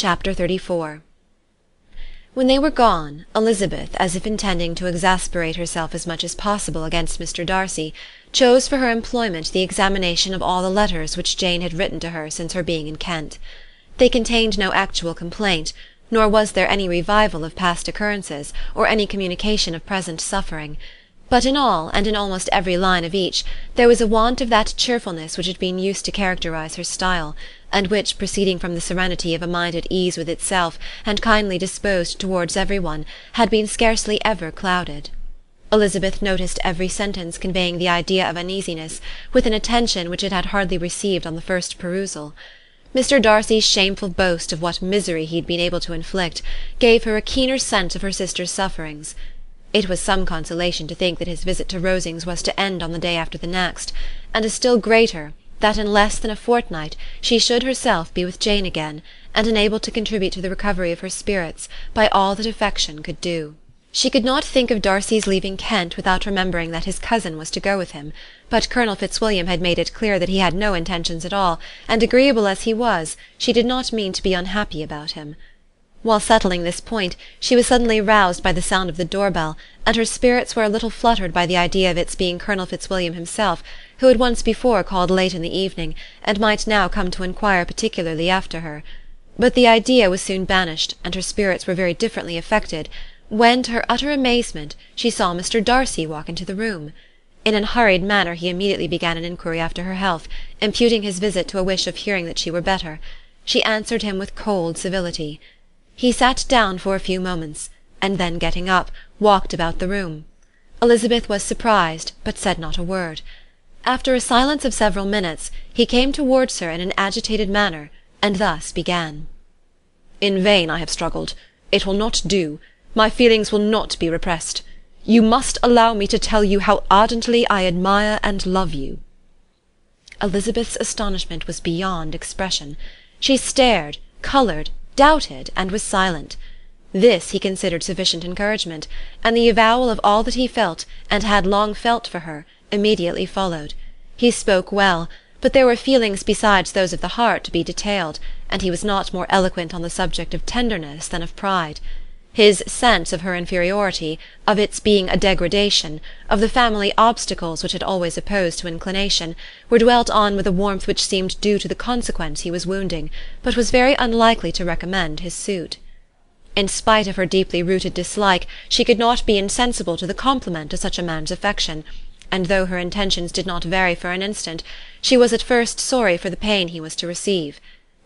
Chapter 34. When they were gone, Elizabeth, as if intending to exasperate herself as much as possible against Mr. Darcy, chose for her employment the examination of all the letters which Jane had written to her since her being in Kent. They contained no actual complaint, nor was there any revival of past occurrences, or any communication of present suffering. But in all, and in almost every line of each, there was a want of that cheerfulness which had been used to characterize her style, and which, proceeding from the serenity of a mind at ease with itself, and kindly disposed towards every one, had been scarcely ever clouded. Elizabeth noticed every sentence conveying the idea of uneasiness, with an attention which it had hardly received on the first perusal. Mr. Darcy's shameful boast of what misery he had been able to inflict gave her a keener sense of her sister's sufferings. It was some consolation to think that his visit to Rosings was to end on the day after the next, and a still greater, that in less than a fortnight she should herself be with Jane again, and enabled to contribute to the recovery of her spirits by all that affection could do. She could not think of Darcy's leaving Kent without remembering that his cousin was to go with him, but Colonel Fitzwilliam had made it clear that he had no intentions at all, and agreeable as he was, she did not mean to be unhappy about him. While settling this point, she was suddenly roused by the sound of the door-bell, and her spirits were a little fluttered by the idea of its being Colonel Fitzwilliam himself, who had once before called late in the evening, and might now come to inquire particularly after her. But the idea was soon banished, and her spirits were very differently affected, when, to her utter amazement, she saw Mr. Darcy walk into the room. In an hurried manner he immediately began an inquiry after her health, imputing his visit to a wish of hearing that she were better. She answered him with cold civility. He sat down for a few moments, and then getting up, walked about the room. Elizabeth was surprised, but said not a word. After a silence of several minutes, he came towards her in an agitated manner, and thus began. "In vain I have struggled. It will not do. My feelings will not be repressed. You must allow me to tell you how ardently I admire and love you." Elizabeth's astonishment was beyond expression. She stared, coloured, doubted, and was silent. This he considered sufficient encouragement, and the avowal of all that he felt, and had long felt for her, immediately followed. He spoke well, but there were feelings besides those of the heart to be detailed, and he was not more eloquent on the subject of tenderness than of pride. His sense of her inferiority, of its being a degradation, of the family obstacles which had always opposed to inclination, were dwelt on with a warmth which seemed due to the consequence he was wounding, but was very unlikely to recommend his suit. In spite of her deeply rooted dislike, she could not be insensible to the compliment of such a man's affection, and though her intentions did not vary for an instant, she was at first sorry for the pain he was to receive,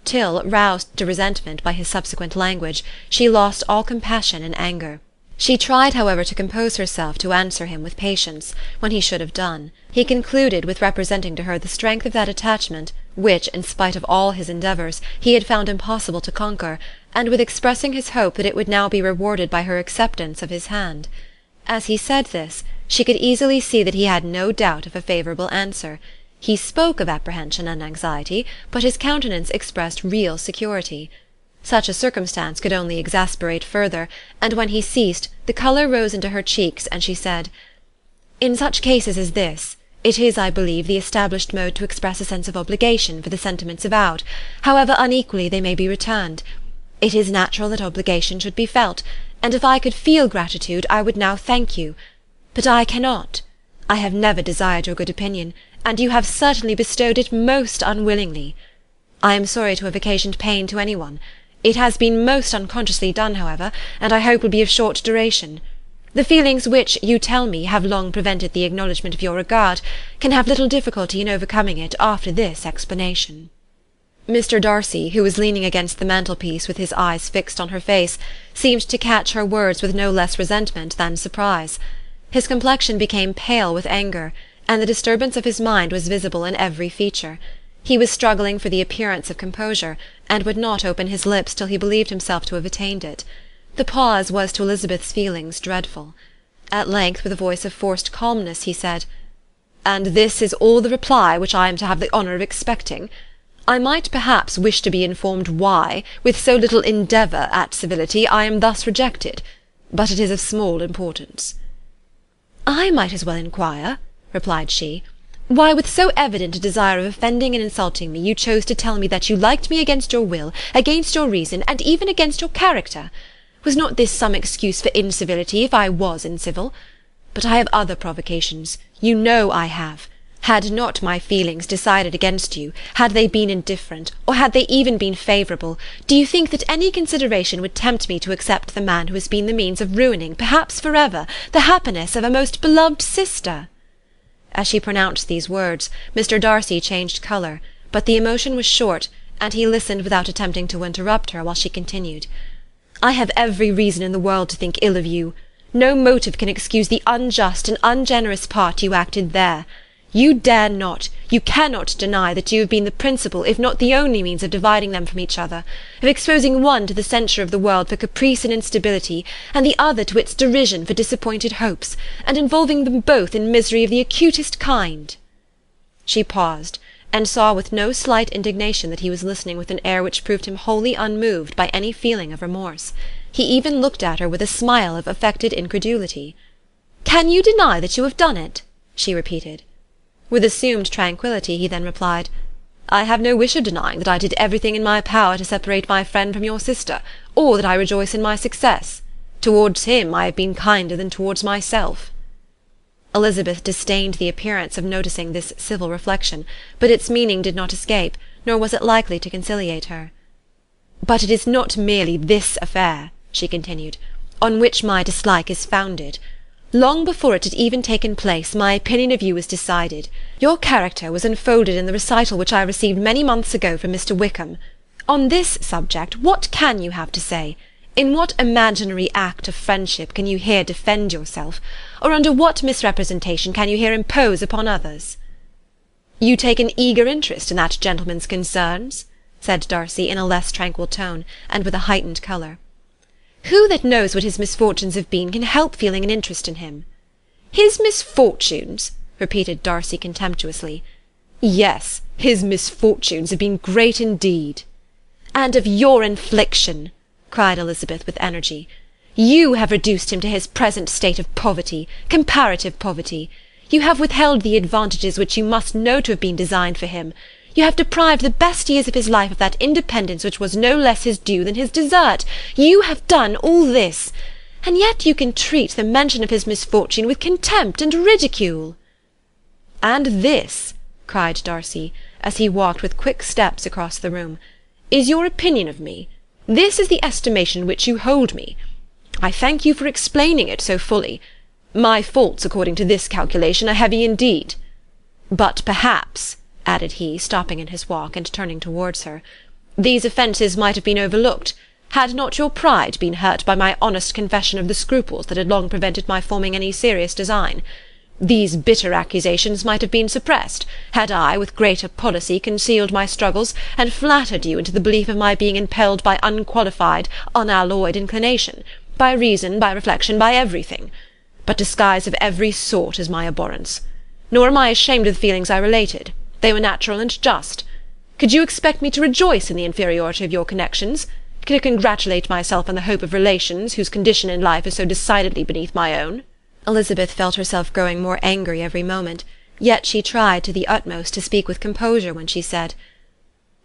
till, roused to resentment by his subsequent language, she lost all compassion in anger. She tried, however, to compose herself to answer him with patience, when he should have done. He concluded with representing to her the strength of that attachment which, in spite of all his endeavours, he had found impossible to conquer, and with expressing his hope that it would now be rewarded by her acceptance of his hand. As he said this, she could easily see that he had no doubt of a favourable answer. He spoke of apprehension and anxiety, but his countenance expressed real security. Such a circumstance could only exasperate further, and when he ceased, the colour rose into her cheeks, and she said, "In such cases as this, it is, I believe, the established mode to express a sense of obligation for the sentiments avowed, however unequally they may be returned. It is natural that obligation should be felt, and if I could feel gratitude, I would now thank you. But I cannot. I have never desired your good opinion, and you have certainly bestowed it most unwillingly. I am sorry to have occasioned pain to any one. It has been most unconsciously done, however, and I hope will be of short duration. The feelings which, you tell me, have long prevented the acknowledgment of your regard, can have little difficulty in overcoming it after this explanation." Mr. Darcy, who was leaning against the mantelpiece with his eyes fixed on her face, seemed to catch her words with no less resentment than surprise. His complexion became pale with anger, and the disturbance of his mind was visible in every feature. He was struggling for the appearance of composure, and would not open his lips till he believed himself to have attained it. The pause was to Elizabeth's feelings dreadful. At length, with a voice of forced calmness, he said, "And this is all the reply which I am to have the honour of expecting? I might perhaps wish to be informed why, with so little endeavour at civility, I am thus rejected, but it is of small importance." "I might as well inquire," replied she, Why, with so evident a desire of offending and insulting me, you chose to tell me that you liked me against your will, against your reason, and even against your character. Was not this some excuse for incivility, if I was incivil? But I have other provocations. You know I have. Had not my feelings decided against you, had they been indifferent, or had they even been favourable, do you think that any consideration would tempt me to accept the man who has been the means of ruining, perhaps for ever, the happiness of a most beloved sister? As she pronounced these words, Mr. Darcy changed colour, but the emotion was short, and he listened without attempting to interrupt her while she continued. I have every reason in the world to think ill of you. No motive can excuse the unjust and ungenerous part you acted there. You dare not, you cannot deny that you have been the principal, if not the only means of dividing them from each other, of exposing one to the censure of the world for caprice and instability, and the other to its derision for disappointed hopes, and involving them both in misery of the acutest kind. She paused, and saw with no slight indignation that he was listening with an air which proved him wholly unmoved by any feeling of remorse. He even looked at her with a smile of affected incredulity. "Can you deny that you have done it?" she repeated. With assumed tranquillity he then replied, "I have no wish of denying that I did everything in my power to separate my friend from your sister, or that I rejoice in my success. Towards him I have been kinder than towards myself." Elizabeth disdained the appearance of noticing this civil reflection, but its meaning did not escape, nor was it likely to conciliate her. "But it is not merely this affair," she continued, "on which my dislike is founded. Long before it had even taken place, my opinion of you was decided. Your character was unfolded in the recital which I received many months ago from Mr. Wickham. On this subject, what can you have to say? In what imaginary act of friendship can you here defend yourself, or under what misrepresentation can you here impose upon others?" "You take an eager interest in that gentleman's concerns?" said Darcy in a less tranquil tone, and with a heightened colour. "Who that knows what his misfortunes have been can help feeling an interest in him?" "His misfortunes!" repeated Darcy contemptuously. "Yes, his misfortunes have been great indeed." "And of your infliction," cried Elizabeth with energy. "You have reduced him to his present state of poverty, comparative poverty. You have withheld the advantages which you must know to have been designed for him. You have deprived the best years of his life of that independence which was no less his due than his desert. You have done all this, and yet you can treat the mention of his misfortune with contempt and ridicule." "And this," cried Darcy, as he walked with quick steps across the room, "is your opinion of me? This is the estimation in which you hold me? I thank you for explaining it so fully. My faults, according to this calculation, are heavy indeed. But perhaps," added he, stopping in his walk and turning towards her, "these offences might have been overlooked, had not your pride been hurt by my honest confession of the scruples that had long prevented my forming any serious design. These bitter accusations might have been suppressed, had I, with greater policy, concealed my struggles, and flattered you into the belief of my being impelled by unqualified, unalloyed inclination, by reason, by reflection, by everything. But disguise of every sort is my abhorrence. Nor am I ashamed of the feelings I related. They were natural and just. Could you expect me to rejoice in the inferiority of your connections? To congratulate myself on the hope of relations whose condition in life is so decidedly beneath my own?" Elizabeth felt herself growing more angry every moment, yet she tried to the utmost to speak with composure when she said,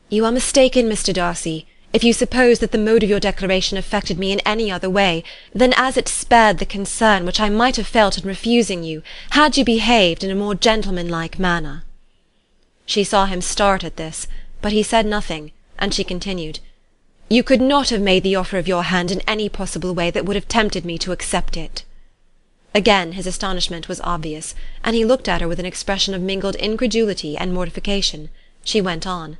"You are mistaken, Mr. Darcy, if you suppose that the mode of your declaration affected me in any other way than as it spared the concern which I might have felt in refusing you, had you behaved in a more gentlemanlike manner." She saw him start at this, but he said nothing, and she continued, "You could not have made the offer of your hand in any possible way that would have tempted me to accept it." Again his astonishment was obvious, and he looked at her with an expression of mingled incredulity and mortification. She went on,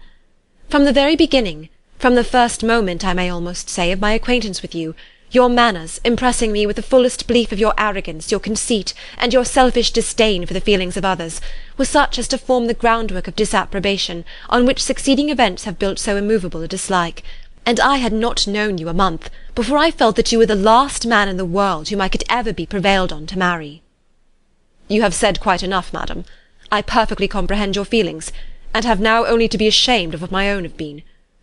"From the very beginning, from the first moment, I may almost say, of my acquaintance with you, your manners, impressing me with the fullest belief of your arrogance, your conceit, and your selfish disdain for the feelings of others, were such as to form the groundwork of disapprobation, on which succeeding events have built so immovable a dislike. And I had not known you a month before I felt that you were the last man in the world whom I could ever be prevailed on to marry." "You have said quite enough, madam. I perfectly comprehend your feelings, and have now only to be ashamed of what my own have been.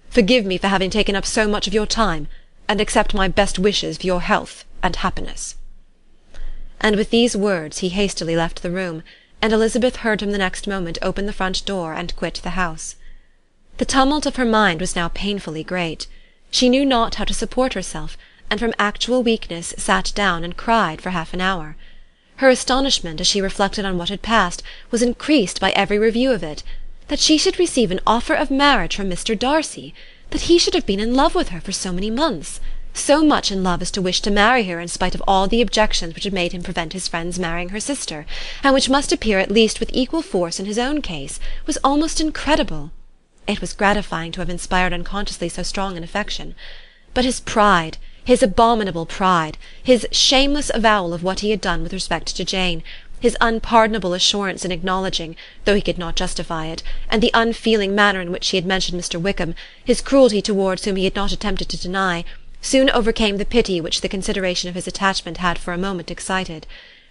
Forgive me for having taken up so much of your time, and accept my best wishes for your health and happiness." And with these words he hastily left the room, and Elizabeth heard him the next moment open the front door and quit the house. The tumult of her mind was now painfully great. She knew not how to support herself, and from actual weakness sat down and cried for half an hour. Her astonishment, as she reflected on what had passed, was increased by every review of it. That she should receive an offer of marriage from Mr. Darcy! That he should have been in love with her for so many months! So much in love as to wish to marry her in spite of all the objections which had made him prevent his friends marrying her sister, and which must appear at least with equal force in his own case, was almost incredible. It was gratifying to have inspired unconsciously so strong an affection. But his pride, his abominable pride, his shameless avowal of what he had done with respect to Jane, his unpardonable assurance in acknowledging, though he could not justify it, and the unfeeling manner in which he had mentioned Mr. Wickham, his cruelty towards whom he had not attempted to deny, soon overcame the pity which the consideration of his attachment had for a moment excited.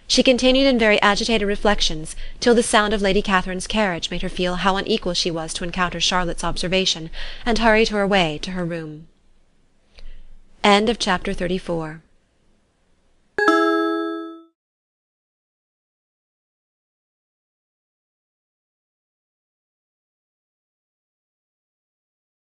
She continued in very agitated reflections till the sound of Lady Catherine's carriage made her feel how unequal she was to encounter Charlotte's observation, and hurried her away to her room. End of chapter 34.